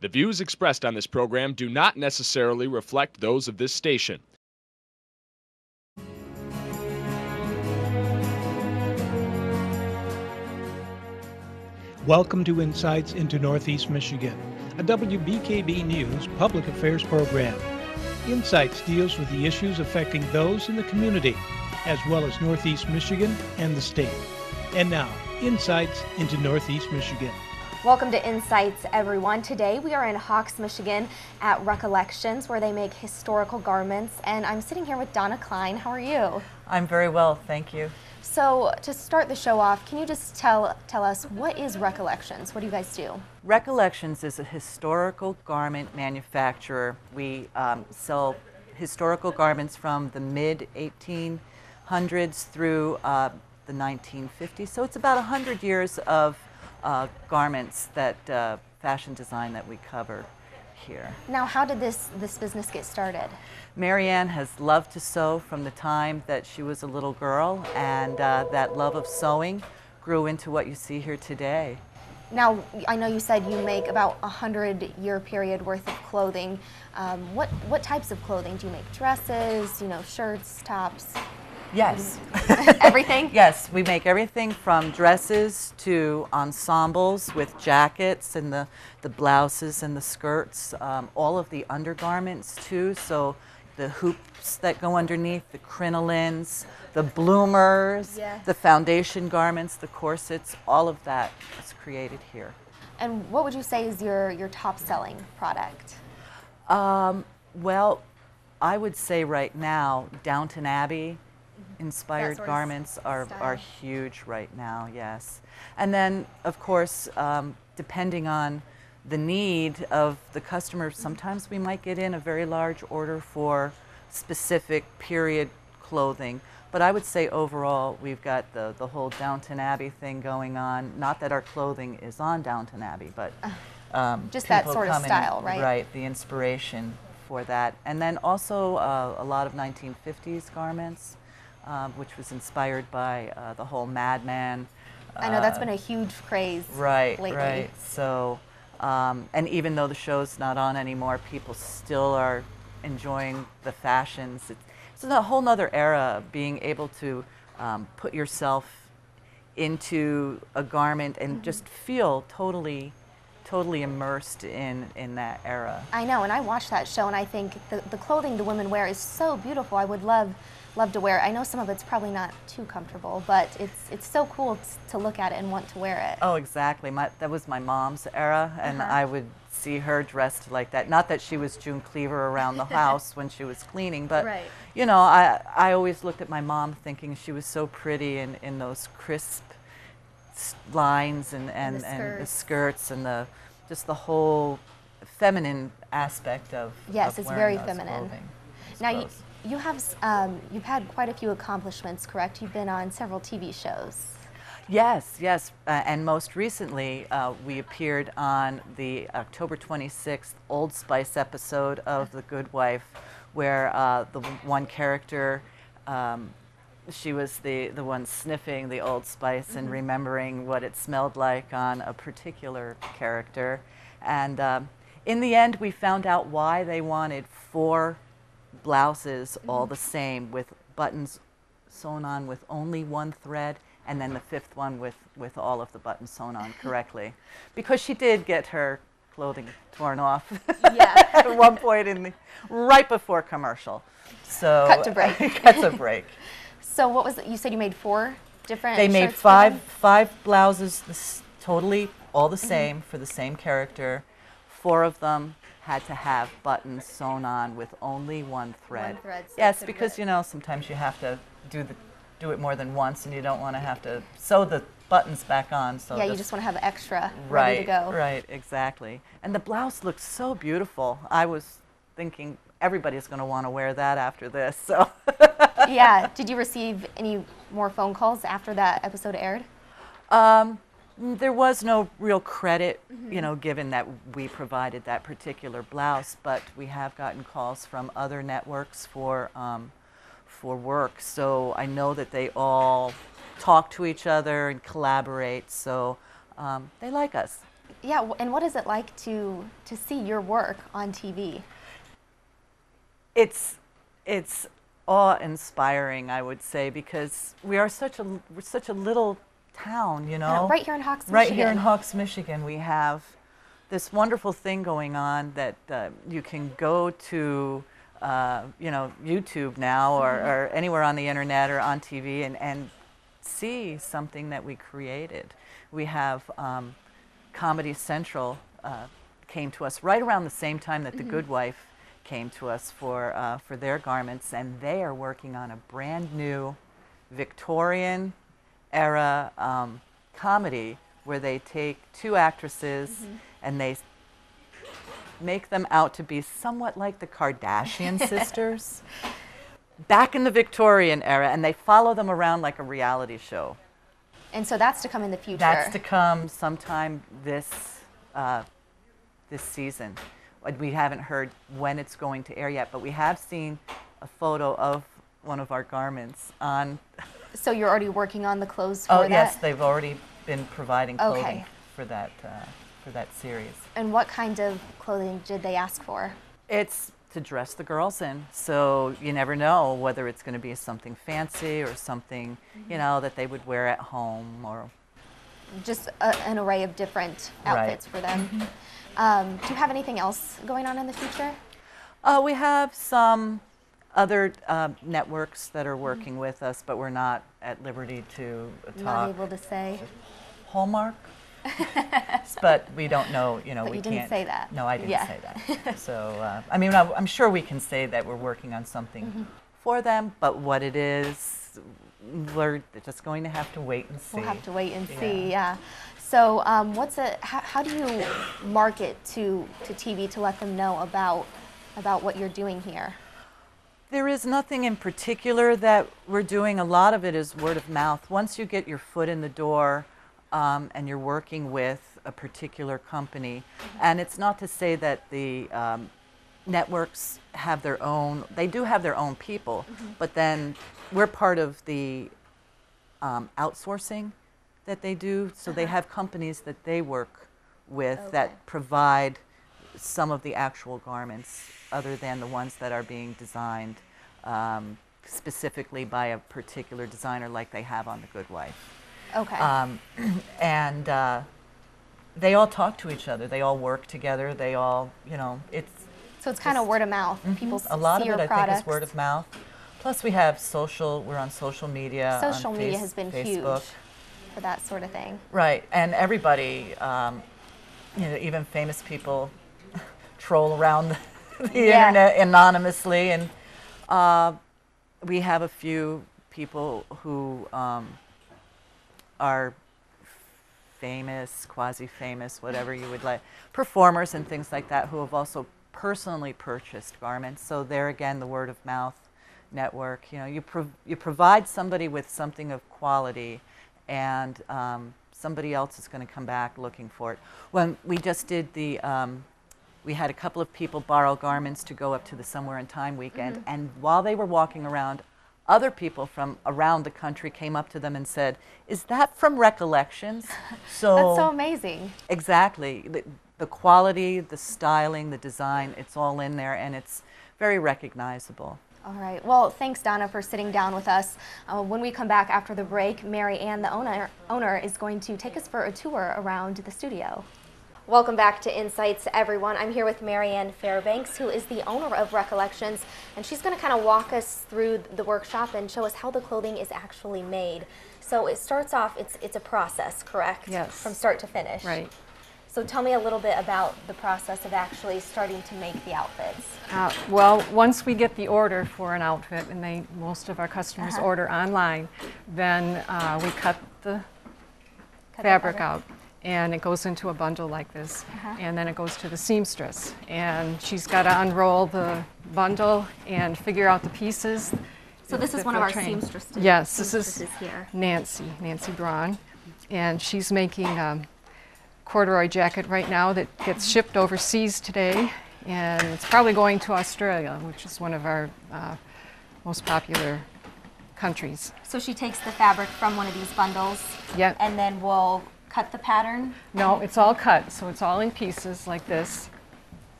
The views expressed on this program do not necessarily reflect those of this station. Welcome to Insights into Northeast Michigan, a WBKB News public affairs program. Insights deals with the issues affecting those in the community, as well as Northeast Michigan and the state. And now, Insights into Northeast Michigan. Welcome to Insights, everyone. Today we are in Hawks, Michigan at Recollections, where they make historical garments, and I'm sitting here with Donna Klein. How are you? I'm very well, thank you. So to start the show off, can you just tell us, what is Recollections? What do you guys do? Recollections is a historical garment manufacturer. We sell historical garments from the mid-1800s through the 1950s. So it's about 100 years of garments that fashion design that we cover here. Now, how did this business get started? Marianne has loved to sew from the time that she was a little girl, and that love of sewing grew into what you see here today. Now, I know you said you make about a 100-year period worth of clothing. What types of clothing? Do you make dresses, shirts, tops? Yes. Everything? Yes, we make everything from dresses to ensembles with jackets and the blouses and the skirts, all of the undergarments too, so the hoops that go underneath, the crinolines, the bloomers, yes, the foundation garments, the corsets, all of that is created here. And what would you say is your top selling product? Well, I would say right now, Downton Abbey inspired garments are huge right now, yes. And then, of course, depending on the need of the customer, sometimes we might get in a very large order for specific period clothing. But I would say overall, we've got the whole Downton Abbey thing going on. Not that our clothing is on Downton Abbey, but just that sort of style, right? Right, the inspiration for that. And then also a lot of 1950s garments, which was inspired by the whole Mad Men. I know that's been a huge craze lately. Right. So, and even though the show's not on anymore, people still are enjoying the fashions. It's a whole nother era, being able to put yourself into a garment and just feel totally immersed in that era. I know, and I watched that show, and I think the clothing the women wear is so beautiful. I would love to wear it. I know some of it's probably not too comfortable, but it's so cool to look at it and want to wear it. Oh, exactly. That was my mom's era, and I would see her dressed like that. Not that she was June Cleaver around the house when she was cleaning, but right, I always looked at my mom thinking she was so pretty in those crisp lines and the skirts and just the whole feminine aspect of yes, it's very those feminine. Clothing, Now you've had quite a few accomplishments, correct? You've been on several TV shows. Yes, and most recently we appeared on the October 26th Old Spice episode of The Good Wife, where the one character, she was the one sniffing the Old Spice and remembering what it smelled like on a particular character. And in the end, we found out why they wanted 4 blouses all the same, with buttons sewn on with only 1 thread, and then the 5th one with all of the buttons sewn on correctly. Because she did get her clothing torn off at one point right before commercial. So cut to break. Cut to break. So what was it? You said you made 4 different They made shirts for them? five blouses, totally all the same for the same character. 4 of them had to have buttons sewn on with only 1 thread. One thread, so yes, because sometimes you have to do it more than once, and you don't want to have to sew the buttons back on. So yeah, you just want to have extra ready to go. Right, exactly. And the blouse looks so beautiful. I was thinking everybody's going to want to wear that after this. So. Yeah. Did you receive any more phone calls after that episode aired? There was no real credit, given that we provided that particular blouse, but we have gotten calls from other networks for work. So I know that they all talk to each other and collaborate. So they like us. Yeah, and what is it like to see your work on TV? It's awe-inspiring, I would say, because we're such a little town, you know. Right here in Hawks, Right Michigan. here in Hawks, Michigan, we have this wonderful thing going on that you can go to, you know, YouTube now or anywhere on the internet or on TV and see something that we created. We have Comedy Central came to us right around the same time that The Good Wife came to us for their garments, and they are working on a brand new Victorian era comedy where they take two actresses and they make them out to be somewhat like the Kardashian sisters back in the Victorian era, and they follow them around like a reality show. And so that's to come in the future. That's to come sometime this season. We haven't heard when it's going to air yet, but we have seen a photo of one of our garments on. So you're already working on the clothes for Oh that? yes, they've already been providing clothing Okay. for that series. And what kind of clothing did they ask for? It's to dress the girls in, so you never know whether it's going to be something fancy or something, you know, that they would wear at home or. Just an array of different outfits for them. Do you have anything else going on in the future? We have some other networks that are working with us, but we're not at liberty to talk. Not able to say. Hallmark? But we don't know, you know, But we you can't. didn't say that. No, I didn't Yeah. say that. So, I mean, I'm sure we can say that we're working on something for them, but what it is, we're just going to have to wait and see. We'll have to wait and see, yeah. So how do you market to TV to let them know about what you're doing here? There is nothing in particular that we're doing. A lot of it is word of mouth. Once you get your foot in the door and you're working with a particular company, and it's not to say that the networks have their own, they do have their own people, but then we're part of the outsourcing that they do. So they have companies that they work with that provide some of the actual garments other than the ones that are being designed specifically by a particular designer like they have on The Good Wife. Okay. And they all talk to each other. They all work together. They all, you know, So it's kind of word of mouth. People a lot see of your it, I products. think, is word of mouth. Plus, we have we're on social media. Social on media has been Facebook. huge for that sort of thing. Right, and everybody, you know, even famous people troll around the internet anonymously, and we have a few people who are famous, quasi-famous, whatever you would like, performers and things like that, who have also personally purchased garments. So there again, the word of mouth network. You know, you provide somebody with something of quality, and somebody else is going to come back looking for it. When we just did we had a couple of people borrow garments to go up to the Somewhere in Time weekend, and while they were walking around, other people from around the country came up to them and said, "Is that from Recollections?" So That's so amazing. Exactly. The quality, the styling, the design, it's all in there, and it's very recognizable. All right. Well, thanks, Donna, for sitting down with us. When we come back after the break, Mary Ann, the owner, is going to take us for a tour around the studio. Welcome back to Insights, everyone. I'm here with Mary Ann Fairbanks, who is the owner of Recollections, and she's going to kind of walk us through the workshop and show us how the clothing is actually made. So it starts off, it's a process, correct? Yes. From start to finish. Right. So tell me a little bit about the process of actually starting to make the outfits. Well, once we get the order for an outfit, and most of our customers order online, then we cut the fabric out, and it goes into a bundle like this, and then it goes to the seamstress, and she's got to unroll the bundle and figure out the pieces. So this is one of our seamstresses. Yes, this is here. Nancy Braun, and she's making a corduroy jacket right now that gets shipped overseas today, and it's probably going to Australia, which is one of our most popular countries. So she takes the fabric from one of these bundles, Yep. and then will cut the pattern? No, it's all cut, so it's all in pieces like this.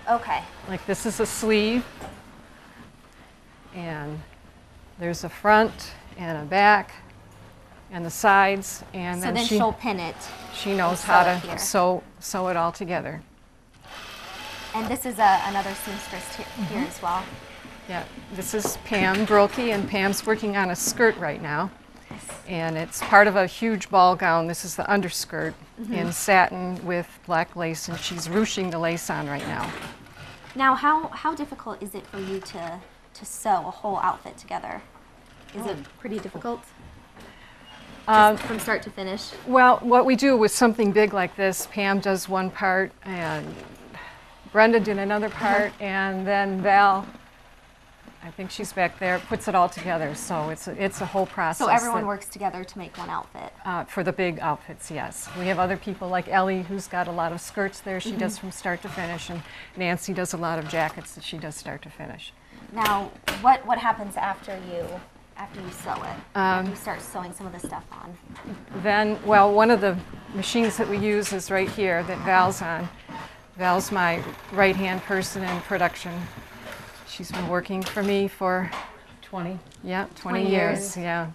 Okay. Like this is a sleeve, and there's a front and a back and the sides, and So then she she'll pin it. she knows sew how it to here. sew it all together. And this is another seamstress here as well. Yeah, this is Pam Brolke, and Pam's working on a skirt right now. And it's part of a huge ball gown. This is the underskirt in satin with black lace, and she's ruching the lace on right now. Now, how difficult is it for you to sew a whole outfit together? Is it pretty difficult? Just from start to finish? Well, what we do with something big like this, Pam does one part, and Brenda did another part, and then Val, I think she's back there, puts it all together. So it's a whole process. So everyone works together to make one outfit? For the big outfits, yes. We have other people like Ellie, who's got a lot of skirts there. She does from start to finish, and Nancy does a lot of jackets that she does start to finish. Now, what happens after you sew it? After you start sewing some of the stuff on? Then, well, one of the machines that we use is right here that Val's on. Val's my right-hand person in production. She's been working for me for 20 years. Yeah.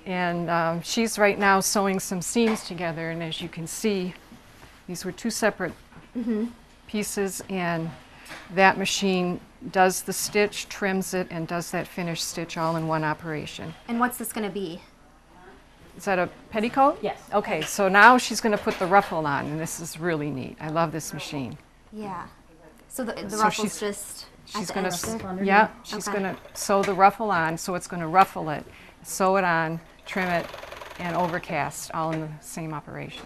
And she's right now sewing some seams together, and as you can see, these were two separate pieces, and that machine does the stitch, trims it, and does that finished stitch all in one operation. And what's this going to be? Is that a petticoat? Yes. Okay, so now she's going to put the ruffle on, and this is really neat. I love this machine. Yeah. So the So ruffle's she's- just She's at going the end. to, yeah, she's Okay. going to sew the ruffle on, so it's going to ruffle it, sew it on, trim it, and overcast all in the same operation.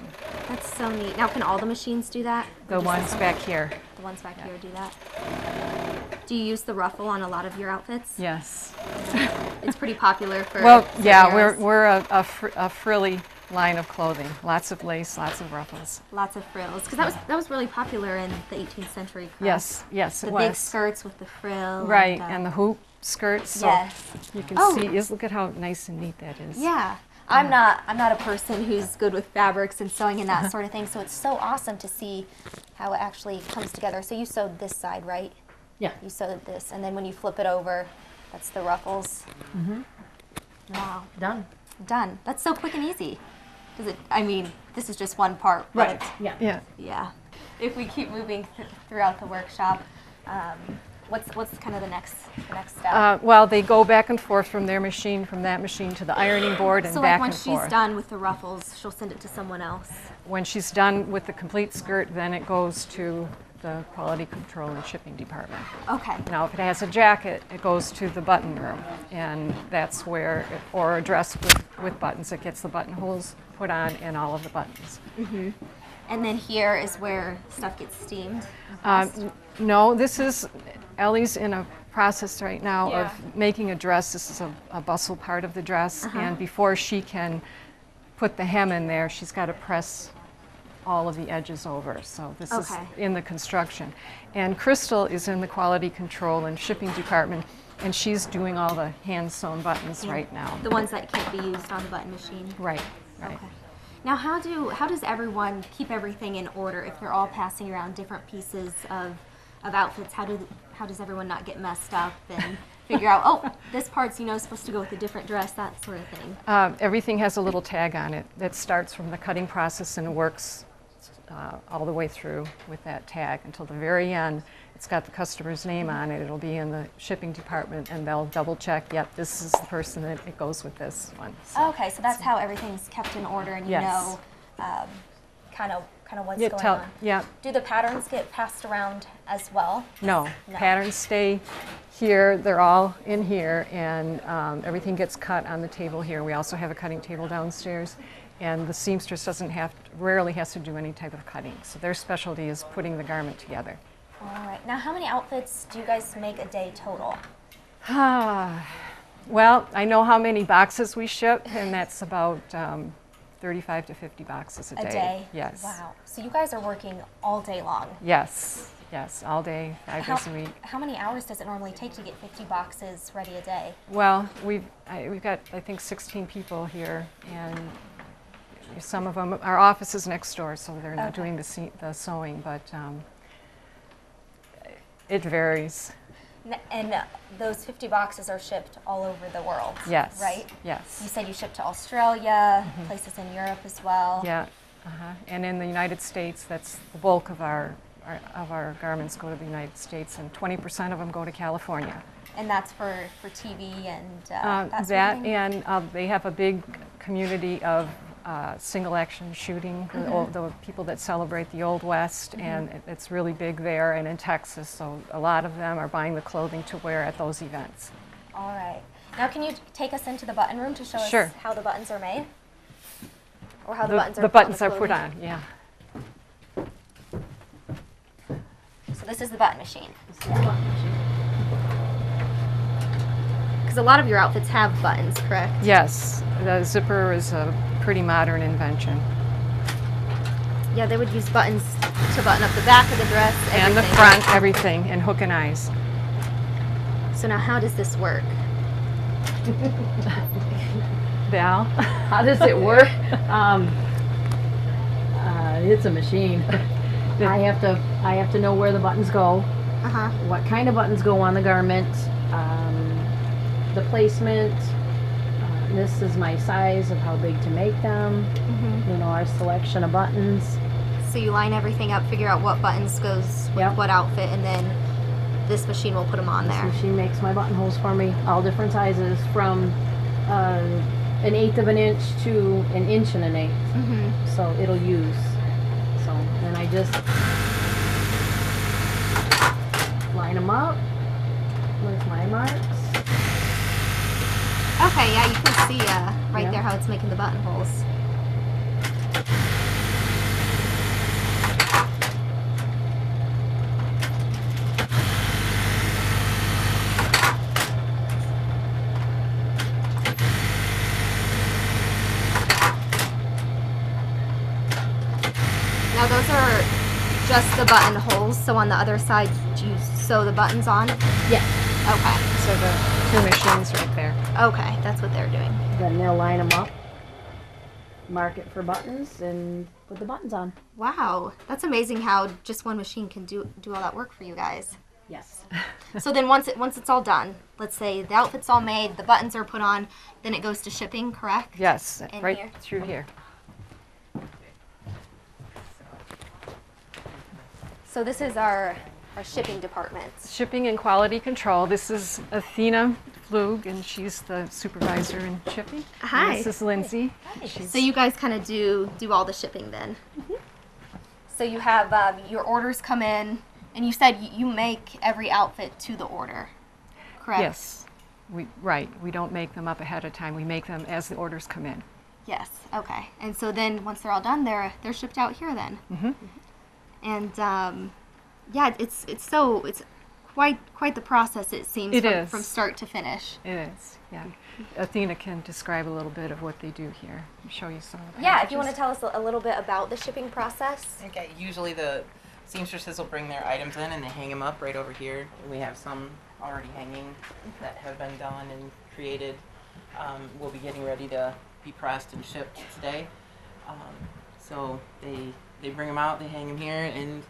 That's so neat. Now, can all the machines do that? The Or just ones some- back here, The ones back here do that. Do you use the ruffle on a lot of your outfits? yes. It's pretty popular for. Well, yeah, superheroes. we're a frilly line of clothing. Lots of lace, lots of ruffles. Lots of frills, because that was really popular in the 18th century. Correct? Yes, yes, The it big was. skirts with the frill. Right, and the hoop skirts. So yes. you can Oh. see, look at how nice and neat that is. Yeah. I'm not a person who's good with fabrics and sewing and that sort of thing, so it's so awesome to see how it actually comes together. So you sewed this side, right? Yeah. You sewed this, and then when you flip it over, that's the ruffles. Wow. Done. Done. That's so quick and easy. Does it? I mean, this is just one part, but Right. Yeah. Yeah. yeah. If we keep moving throughout the workshop, what's kind of the next step? Well, they go back and forth from their machine, from that machine to the ironing board and So back like when and she's forth. done with the ruffles, she'll send it to someone else. When she's done with the complete skirt, then it goes to the quality control and shipping department. Okay. Now, if it has a jacket, it goes to the button room, and that's where, or a dress with buttons, it gets the buttonholes put on and all of the buttons. And then here is where stuff gets steamed. No, this is, Ellie's in a process right now Yeah. of making a dress. This is a bustle part of the dress, and before she can put the hem in there, she's got to press all of the edges over. So this is Okay. in the construction. And Crystal is in the quality control and shipping department, and she's doing all the hand-sewn buttons right now. The ones that can't be used on the button machine. Right, right. Okay. Now, how does everyone keep everything in order if they're all passing around different pieces of outfits? How does everyone not get messed up and figure out, oh, this part's supposed to go with a different dress, that sort of thing? Everything has a little tag on it that starts from the cutting process and works all the way through with that tag until the very end. It's got the customer's name on it. It'll be in the shipping department, and they'll double check, yep, this is the person that it goes with this one. So Okay, so that's how everything's kept in order, and you Yes. know kind of what's you going tell, on. yeah, Do the patterns get passed around as well? no, No. patterns stay here. They're all in here, and everything gets cut on the table here. We also have a cutting table downstairs, and the seamstress rarely has to do any type of cutting. So their specialty is putting the garment together. All right. Now, how many outfits do you guys make a day total? Well, I know how many boxes we ship, and that's about 35 to 50 boxes a day. A day? Yes. Wow. So you guys are working all day long. Yes. Yes. All day, 5 days a week. How many hours does it normally take to get 50 boxes ready a day? Well, we've got I think 16 people here, and Some of them, our office is next door, so they're not doing the sewing, but it varies. And those 50 boxes are shipped all over the world, Yes. right? Yes. You said you shipped to Australia, places in Europe as well. Yeah. And in the United States, that's the bulk of our garments go to the United States, and 20% of them go to California. And that's for TV and that sort of That thing? and they have a big community of single action shooting, the people that celebrate the Old West, and it's really big there and in Texas, so a lot of them are buying the clothing to wear at those events. All right. Now can you take us into the button room to show Sure. us how the buttons are made? Or how the buttons are The put on buttons the are put clothing? on, yeah. So this is the button machine. Because a lot of your outfits have buttons, correct? Yes, the zipper is a pretty modern invention. Yeah, they would use buttons to button up the back of the dress, And the everything. front, everything, and hook and eyes. So now how does this work? Val? How does it work? It's a machine. I have to know where the buttons go, Uh-huh. what kind of buttons go on the garment, the placement. This is my size of how big to make them. You know, our selection of buttons. So you line everything up, figure out what buttons goes with Yep. what outfit, and then this machine will put them on This there. machine makes my buttonholes for me, all different sizes, from 1/8 of an inch to 1 1/8 inches. So it'll use. So then I just line them up with my marks. Okay, yeah, you can see right Yeah. there how it's making the buttonholes. Now those are just the buttonholes, so on the other side you sew the buttons on? Yes. Okay, So the two machines right there. okay, that's what they're doing. Then they'll line them up, mark it for buttons, and put the buttons on. Wow, that's amazing how just one machine can do all that work for you guys. Yes. So then once it's all done, let's say the outfit's all made, the buttons are put on, then it goes to shipping, correct? Yes, In right here? through here. So this is our shipping department. Shipping and quality control. This is Athena Flug, and she's the supervisor in shipping. And Hi. this is Lindsay. So you guys kind of do all the shipping then. So you have your orders come in, and you said you make every outfit to the order, correct? Yes, right. We don't make them up ahead of time. We make them as the orders come in. Yes. Okay. And so then once they're all done, they're shipped out here then. And yeah, it's quite the process, it seems. It is. From start to finish. It is, yeah. Athena can describe a little bit of what they do here. I'll show you some of the Yeah, if you want to packages. tell us a little bit about the shipping process. Okay, usually the seamstresses will bring their items in and they hang them up right over here. We have some already hanging that have been done and created. We'll be getting ready to be pressed and shipped today. So they bring them out, they hang them here, and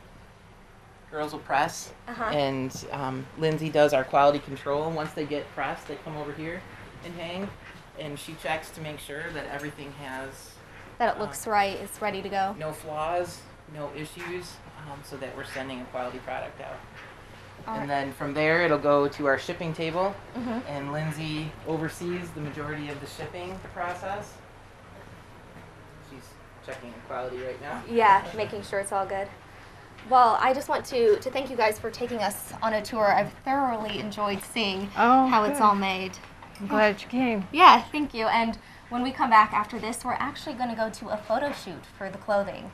girls will press. And Lindsay does our quality control. Once they get pressed, they come over here and hang, and she checks to make sure that everything has That it looks right, it's ready to go. no flaws, no issues, so that we're sending a quality product out. And then from there, it'll go to our shipping table, and Lindsay oversees the majority of the shipping process. She's checking quality right now. Yeah, making sure it's all good. Well, I just want to thank you guys for taking us on a tour. I've thoroughly enjoyed seeing how it's all made. I'm glad you came. Yeah, thank you. And when we come back after this, we're actually going to go to a photo shoot for the clothing.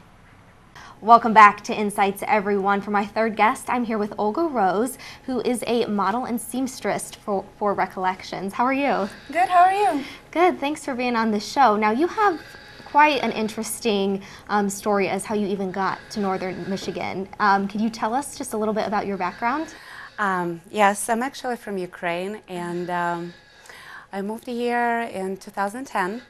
Welcome back to Insights, everyone. For my third guest, I'm here with Olga Rose, who is a model and seamstress for Recollections. How are you? Good, how are you? Good, thanks for being on the show. Now, you have quite an interesting story as how you even got to Northern Michigan. Could you tell us just a little bit about your background? Yes, I'm actually from Ukraine, and I moved here in 2010,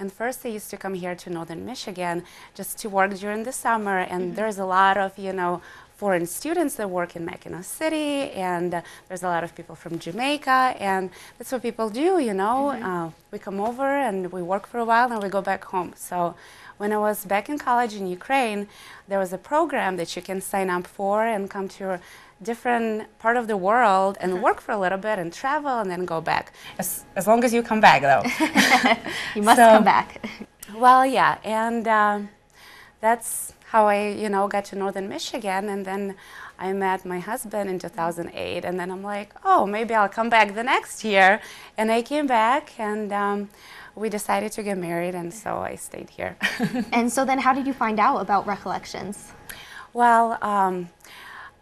and first I used to come here to Northern Michigan just to work during the summer, and there's a lot of, foreign students that work in Mackinac City, and there's a lot of people from Jamaica, and that's what people do, we come over and we work for a while and we go back home. So when I was back in college in Ukraine, there was a program that you can sign up for and come to a different part of the world and work for a little bit and travel and then go back. As long as you come back, though. You must come back. Well, yeah, and that's how I, got to Northern Michigan, and then I met my husband in 2008, and then I'm like, oh, maybe I'll come back the next year, and I came back, and we decided to get married, and so I stayed here. And so then how did you find out about Recollections? Well,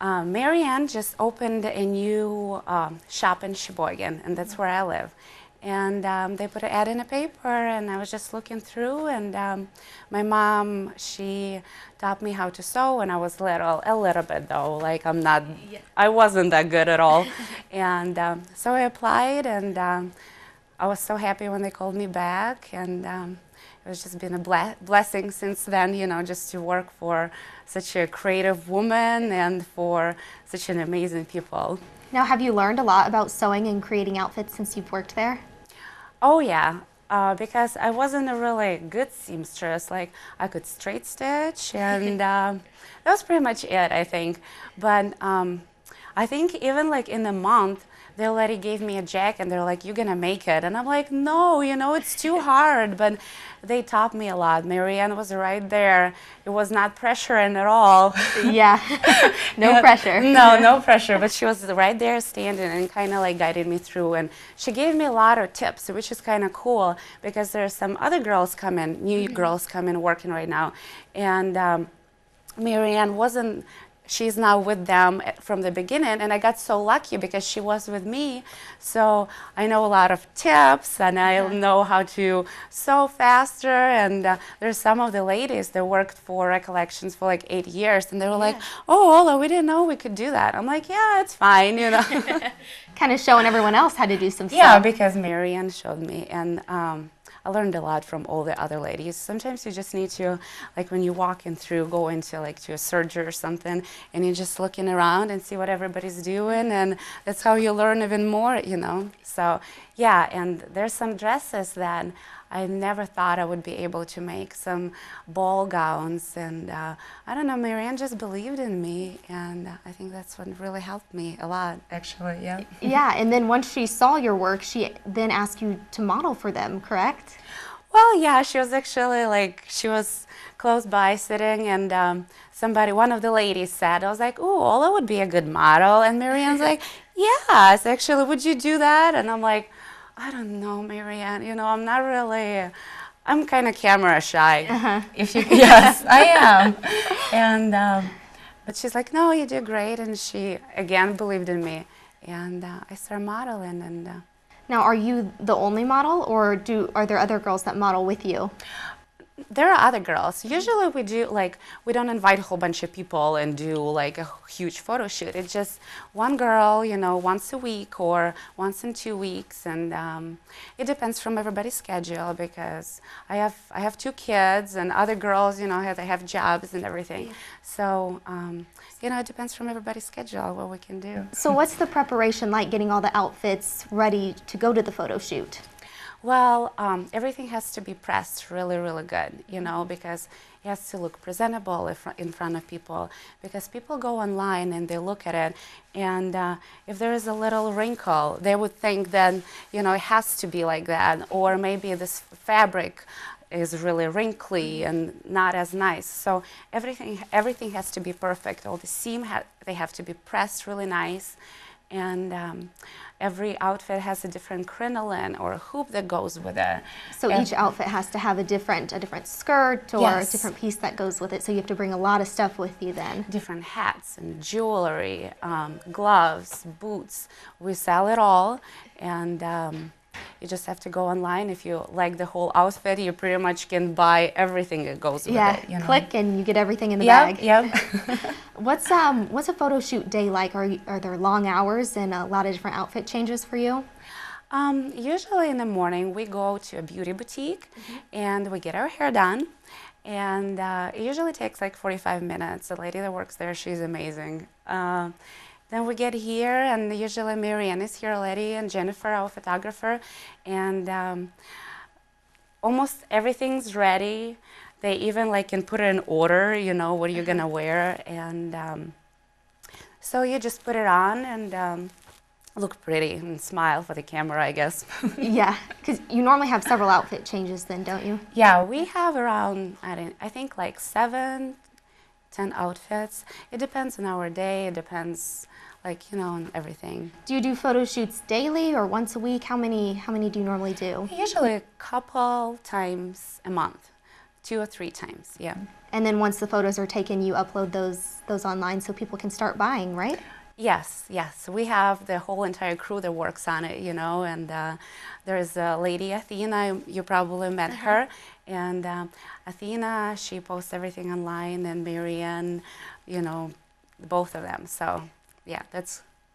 Marianne just opened a new shop in Sheboygan, and that's where I live. And they put an ad in a paper, and I was just looking through, and my mom, she taught me how to sew when I was little, a little bit though, like I wasn't that good at all. And so I applied, and I was so happy when they called me back, and it was just been a blessing since then, just to work for such a creative woman and for such an amazing people. Now, have you learned a lot about sewing and creating outfits since you've worked there? Oh yeah, because I wasn't a really good seamstress. Like, I could straight stitch, and that was pretty much it, I think. But I think even like in a month, they already gave me a jacket, and they're like, you're gonna make it. And I'm like, no, it's too hard. But they taught me a lot. Marianne was right there. It was not pressuring at all. Yeah, no pressure. No pressure. But she was right there standing and kind of like guided me through. And she gave me a lot of tips, which is kind of cool, because there's some other girls coming, new girls coming working right now. And Marianne she's now with them from the beginning, and I got so lucky because she was with me. So I know a lot of tips, and I know how to sew faster. And there's some of the ladies that worked for Recollections for like 8 years, and they were like, oh, Ola, we didn't know we could do that. I'm like, yeah, it's fine, Kind of showing everyone else how to do some stuff. Yeah, because Marianne showed me, and I learned a lot from all the other ladies. Sometimes you just need to, like when you're walking through, go into like to a surgery or something, and you're just looking around and see what everybody's doing, and that's how you learn even more, So yeah, and there's some dresses that I never thought I would be able to make, some ball gowns, and I don't know, Marianne just believed in me, and I think that's what really helped me a lot, actually, yeah. Yeah, and then once she saw your work, she then asked you to model for them, correct? Well, yeah, she was actually she was close by sitting, and one of the ladies said, I was like, ooh, Ola would be a good model, and Marianne's like, yes, actually, would you do that? And I'm like, I don't know, Marianne, I'm not really, I'm kind of camera shy. Yes, I am. And, but she's like, no, you do great. And she, again, believed in me. And I started modeling. And now, are you the only model, or are there other girls that model with you? There are other girls. Usually we do, we don't invite a whole bunch of people and do like a huge photo shoot. It's just one girl, once a week or once in 2 weeks. And it depends from everybody's schedule, because I have 2 kids, and other girls, they have jobs and everything. So, it depends from everybody's schedule what we can do. So what's the preparation like, getting all the outfits ready to go to the photo shoot? Well, everything has to be pressed really, really good, because it has to look presentable in front of people, because people go online and they look at it, and if there is a little wrinkle, they would think that, it has to be like that, or maybe this fabric is really wrinkly and not as nice. So everything has to be perfect. All the seams they have to be pressed really nice. And every outfit has a different crinoline or a hoop that goes with it. So each outfit has to have a different skirt or a different piece that goes with it. So you have to bring a lot of stuff with you then. Different hats and jewelry, gloves, boots. We sell it all, and you just have to go online. If you like the whole outfit, you pretty much can buy everything that goes with it. Yeah, click and you get everything in the bag. Yep. What's a photo shoot day like? Are there long hours and a lot of different outfit changes for you? Usually in the morning we go to a beauty boutique and we get our hair done. And it usually takes like 45 minutes. The lady that works there, she's amazing. Then we get here, and usually Marianne is here already, and Jennifer, our photographer, and almost everything's ready. They even like can put it in order, you know, what you're gonna wear, and so you just put it on and look pretty and smile for the camera, I guess. Yeah, because you normally have several outfit changes then, don't you? Yeah, we have around, I think like 7, 10 outfits. It depends on our day, it depends like, you know, on everything. Do you do photo shoots daily or once a week? How many do you normally do? Usually a couple times a month, 2 or 3 times, yeah. And then once the photos are taken, you upload those online so people can start buying, right? Yes, yes. We have the whole entire crew that works on it, you know, and there's a lady, Athena, you probably met her, and Athena, she posts everything online, and Marianne, you know, both of them. So, yeah,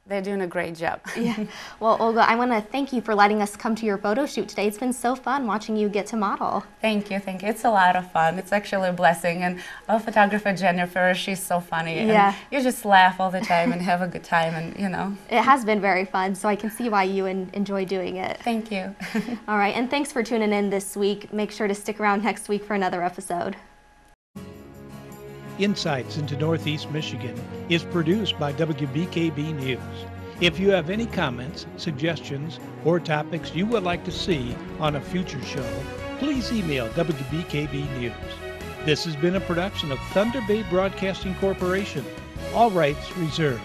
they're doing a great job. Yeah. Well, Olga, I want to thank you for letting us come to your photo shoot today. It's been so fun watching you get to model. Thank you, thank you. It's a lot of fun. It's actually a blessing. And our photographer, Jennifer, she's so funny. Yeah. And you just laugh all the time and have a good time, and, you know. It has been very fun, so I can see why you enjoy doing it. Thank you. All right, and thanks for tuning in this week. Make sure to stick around next week for another episode. Insights into Northeast Michigan is produced by WBKB News. If you have any comments, suggestions, or topics you would like to see on a future show, please email WBKB News. This has been a production of Thunder Bay Broadcasting Corporation. All rights reserved.